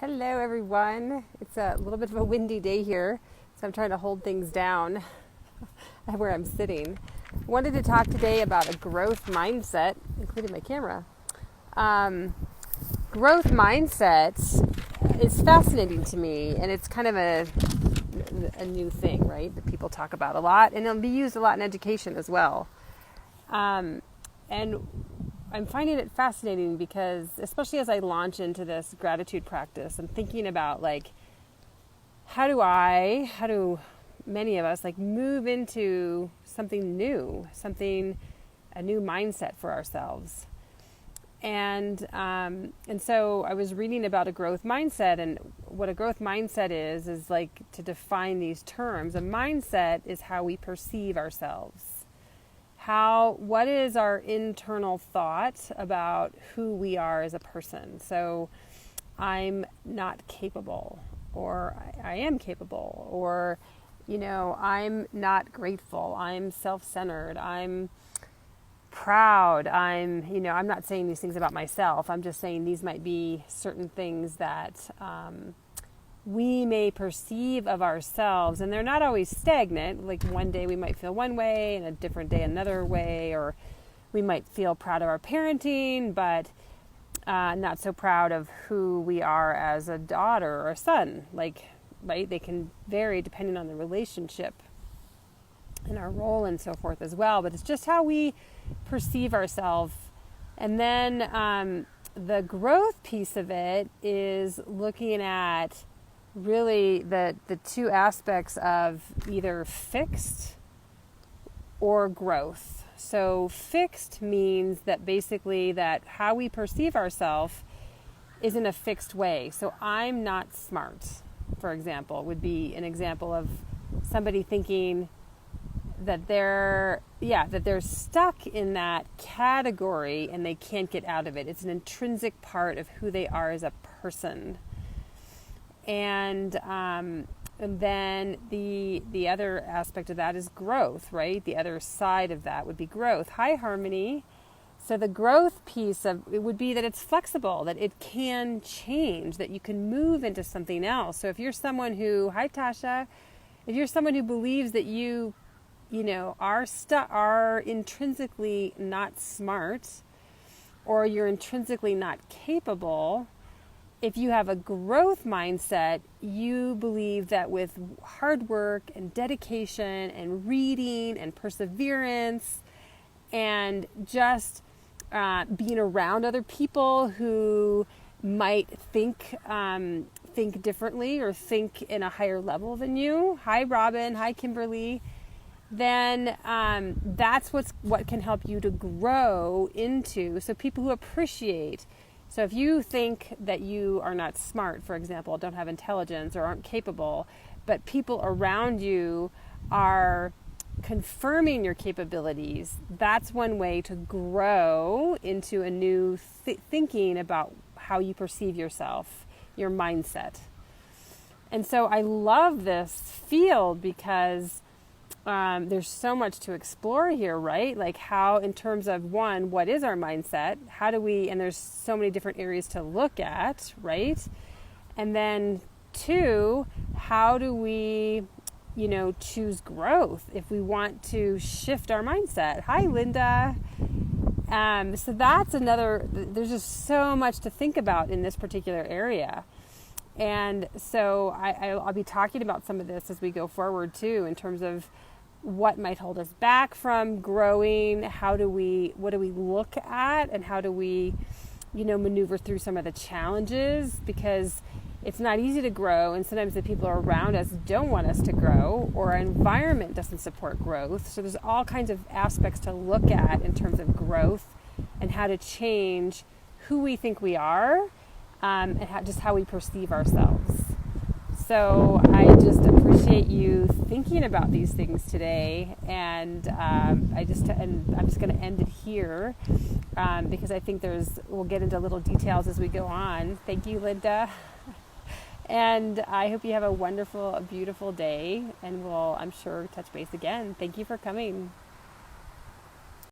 Hello, everyone. It's a little bit of a windy day here, so I'm trying to hold things down where I'm sitting. I wanted to talk today about a growth mindset, including my camera. Growth mindset is fascinating to me, and it's kind of a new thing, right, that people talk about a lot, and it'll be used a lot in education as well. And I'm finding it fascinating because, especially as I launch into this gratitude practice, I'm thinking about how do many of us move into something new, a new mindset for ourselves. And so I was reading about a growth mindset, and what a growth mindset is to define these terms. A mindset is how we perceive ourselves. What is our internal thought about who we are as a person? So I'm not capable, or I am capable, or, I'm not grateful. I'm self-centered. I'm proud. I'm not saying these things about myself. I'm just saying these might be certain things that we may perceive of ourselves, and they're not always stagnant. Like one day we might feel one way and a different day another way, or we might feel proud of our parenting, but not so proud of who we are as a daughter or a son. Right? They can vary depending on the relationship and our role and so forth as well, but it's just how we perceive ourselves. And then the growth piece of it is looking at really the two aspects of either fixed or growth. So fixed means that basically that how we perceive ourselves is in a fixed way. So I'm not smart, for example, would be an example of somebody thinking that they're stuck in that category and they can't get out of it. It's an intrinsic part of who they are as a person. And then the other aspect of that is growth, right? The other side of that would be growth. Hi, Harmony. So the growth piece of it would be that it's flexible, that it can change, that you can move into something else. So if you're someone who, hi, Tasha, if you're someone who believes that you are intrinsically not smart, or you're intrinsically not capable, if you have a growth mindset, you believe that with hard work and dedication and reading and perseverance and just being around other people who might think differently or think in a higher level than you. Hi, Robin. Hi, Kimberly. Then that's what can help you to grow into. So people who appreciate. So if you think that you are not smart, for example, don't have intelligence or aren't capable, but people around you are confirming your capabilities, that's one way to grow into a new thinking about how you perceive yourself, your mindset. And so I love this field because there's so much to explore here, right? Like how, in terms of one, what is our mindset? How do we, and there's so many different areas to look at, right? And then two, how do we, choose growth if we want to shift our mindset? Hi, Linda. So that's there's just so much to think about in this particular area. And so I'll be talking about some of this as we go forward too, in terms of what might hold us back from growing, what do we look at, and how do we, maneuver through some of the challenges, because it's not easy to grow, and sometimes the people around us don't want us to grow, or our environment doesn't support growth. So there's all kinds of aspects to look at in terms of growth and how to change who we think we are, and how we perceive ourselves. So I just appreciate you thinking about these things today, and I'm just going to end it here because I think we'll get into little details as we go on. Thank you, Linda, and I hope you have a wonderful, beautiful day, and we'll, I'm sure, touch base again. Thank you for coming.